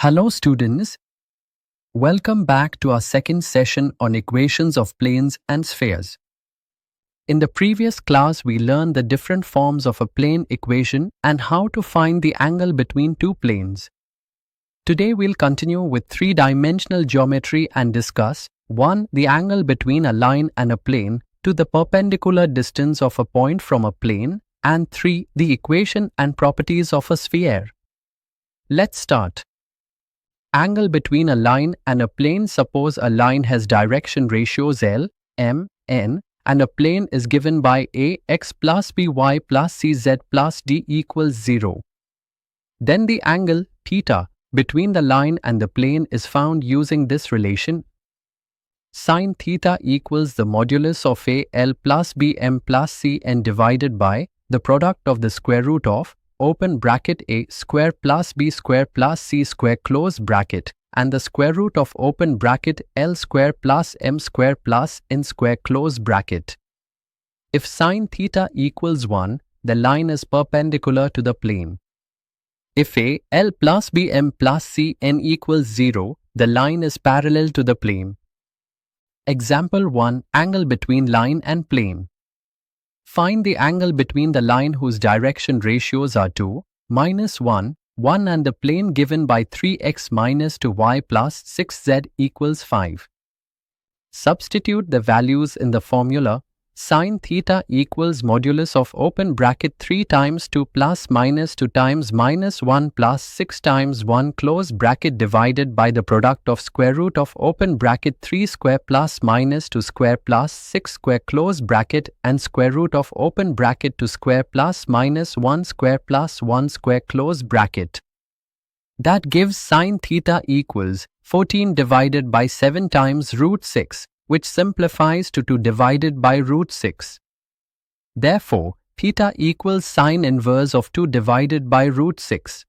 Hello students, welcome back to our second session on equations of planes and spheres. In the previous class we learned the different forms of a plane equation and how to find the angle between two planes. Today we'll continue with three-dimensional geometry and discuss 1. The angle between a line and a plane, 2. The perpendicular distance of a point from a plane, and 3. The equation and properties of a sphere. Let's start. Angle between a line and a plane. Suppose a line has direction ratios L, M, N and a plane is given by A x plus B y plus C z plus D equals 0. Then the angle theta between the line and the plane is found using this relation. Sin theta equals the modulus of A L plus B M plus C N divided by the product of the square root of open bracket A square plus B square plus C square close bracket and the square root of open bracket L square plus M square plus N square close bracket. If sin theta equals 1, the line is perpendicular to the plane. If A L plus B M plus C N equals 0, the line is parallel to the plane. Example 1. Angle between line and plane. Find the angle between the line whose direction ratios are 2, minus 1, 1 and the plane given by 3x minus 2y plus 6z equals 5. Substitute the values in the formula. Sin theta equals modulus of open bracket 3 times 2 plus minus 2 times minus 1 plus 6 times 1 close bracket divided by the product of square root of open bracket 3 square plus minus 2 square plus 6 square close bracket and square root of open bracket 2 square plus minus 1 square plus 1 square close bracket. That gives sin theta equals 14 divided by 7 times root 6. Which simplifies to 2 divided by root 6. Therefore, theta equals sine inverse of 2 divided by root 6.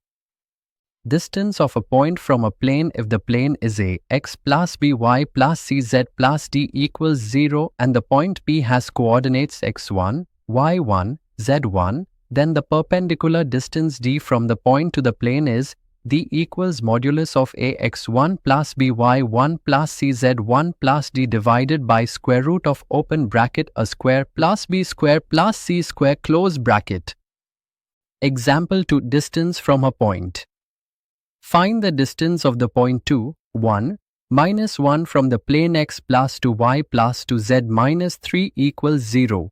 Distance of a point from a plane. If the plane is A, x plus b y plus c z plus d equals 0 and the point P has coordinates x1, y1, z1, then the perpendicular distance d from the point to the plane is d equals modulus of A x1 plus b y1 plus c z1 plus d divided by square root of open bracket a square plus b square plus c square close bracket. Example 2. Distance from a point. Find the distance of the point 2, 1, minus 1 from the plane x plus 2y plus 2z minus 3 equals 0.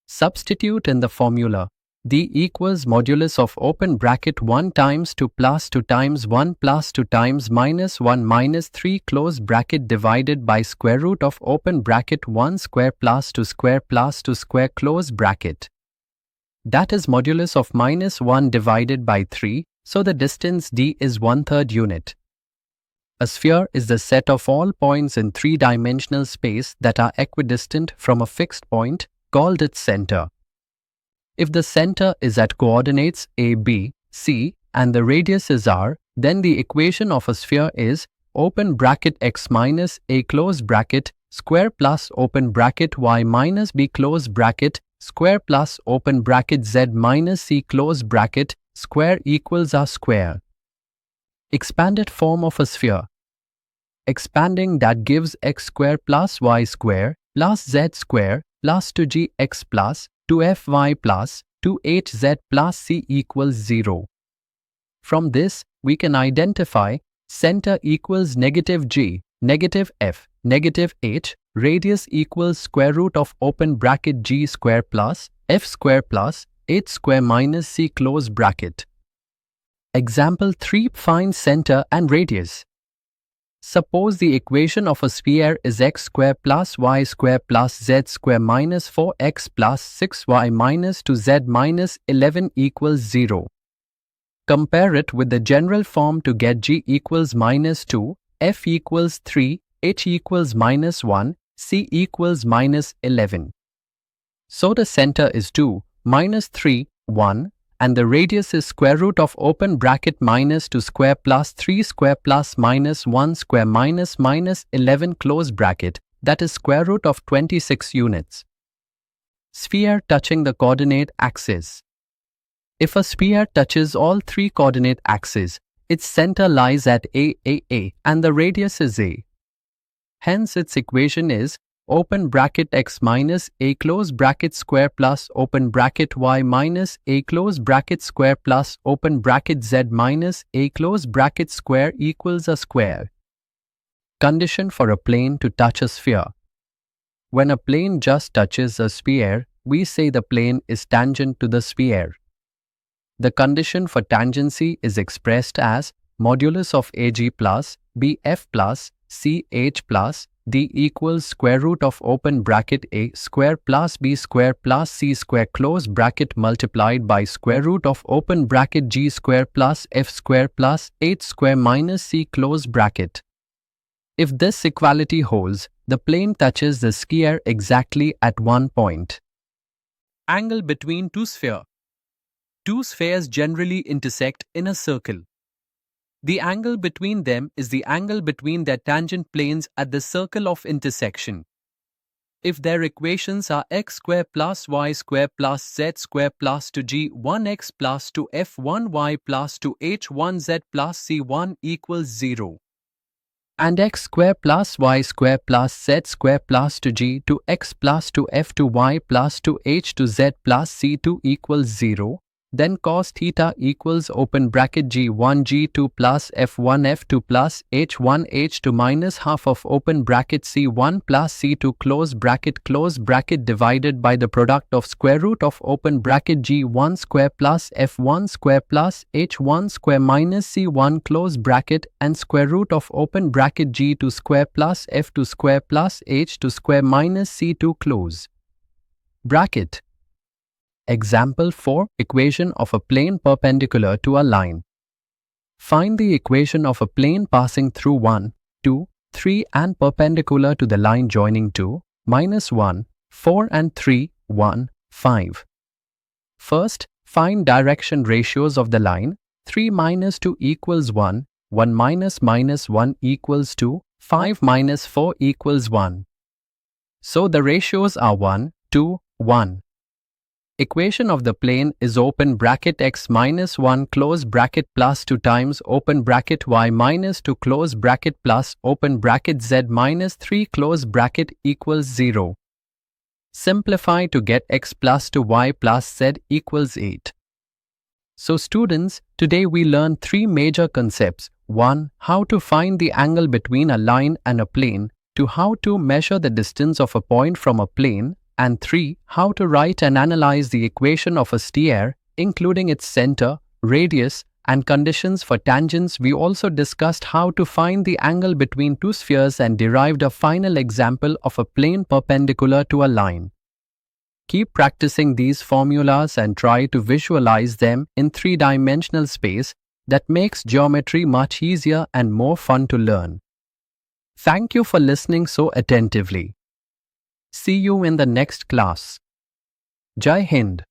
Substitute in the formula. D equals modulus of open bracket 1 times 2 plus 2 times 1 plus 2 times minus 1 minus 3 close bracket divided by square root of open bracket 1 square plus 2 square close bracket. That is modulus of minus 1 divided by 3, so the distance d is 1/3 unit. A sphere is the set of all points in three-dimensional space that are equidistant from a fixed point, called its center. If the center is at coordinates a, b, c and the radius is r, then the equation of a sphere is open bracket x minus a close bracket square plus open bracket y minus b close bracket square plus open bracket z minus c close bracket square equals r square. Expanded form of a sphere. Expanding, that gives x square plus y square plus z square plus 2gx plus 2fy plus 2hz plus c equals 0. From this, we can identify center equals negative g, negative f, negative h, radius equals square root of open bracket g square plus f square plus h square minus c close bracket. Example 3. Find center and radius. Suppose the equation of a sphere is x square plus y square plus z square minus 4x plus 6y minus 2z minus 11 equals 0. Compare it with the general form to get g equals minus 2, f equals 3, h equals minus 1, c equals minus 11. So the center is 2, minus 3, 1. And the radius is square root of open bracket minus 2 square plus 3 square plus minus 1 square minus 11 close bracket, that is square root of 26 units. Sphere touching the coordinate axis. If a sphere touches all three coordinate axes, Its center lies at A, and the radius is A. Hence, its equation is open bracket x minus a close bracket square plus open bracket y minus a close bracket square plus open bracket z minus a close bracket square equals a square. Condition for a plane to touch a sphere. When a plane just touches a sphere, we say the plane is tangent to the sphere. The condition for tangency is expressed as modulus of AG plus BF plus CH plus D equals square root of open bracket A square plus B square plus C square close bracket multiplied by square root of open bracket G square plus F square plus H square minus C close bracket. If this equality holds, the plane touches the sphere exactly at one point. Angle between two spheres. Two spheres generally intersect in a circle. The angle between them is the angle between their tangent planes at the circle of intersection. If their equations are x square plus y square plus z square plus 2g1x plus 2f1y plus 2h1z plus c1 equals 0, and x square plus y square plus z square plus 2g2x plus 2f2y plus 2h2z plus c2 equals 0, then cos theta equals open bracket g1 g2 plus f1 f2 plus h1 h2 minus half of open bracket c1 plus c2 close bracket divided by the product of square root of open bracket g1 square plus f1 square plus h1 square minus c1 close bracket and square root of open bracket g2 square plus f2 square plus h2 square minus c2 close bracket. Example 4. Equation of a plane perpendicular to a line. Find the equation of a plane passing through 1, 2, 3 and perpendicular to the line joining 2, -1, 4 and 3, 1, 5. First, find direction ratios of the line. 3 minus 2 equals 1, 1 minus 1 equals 2, 5 minus 4 equals 1. So the ratios are 1, 2, 1. Equation of the plane is open bracket x minus 1 close bracket plus 2 times open bracket y minus 2 close bracket plus open bracket z minus 3 close bracket equals 0. Simplify to get x plus 2y plus z equals 8. So students, today we learned three major concepts. 1. How to find the angle between a line and a plane. 2. How to measure the distance of a point from a plane. And 3. How to write and analyze the equation of a sphere, including its center, radius, and conditions for tangents. We also discussed how to find the angle between two spheres and derived a final example of a plane perpendicular to a line. Keep practicing these formulas and try to visualize them in three-dimensional space. That makes geometry much easier and more fun to learn. Thank you for listening so attentively. See you in the next class. Jai Hind.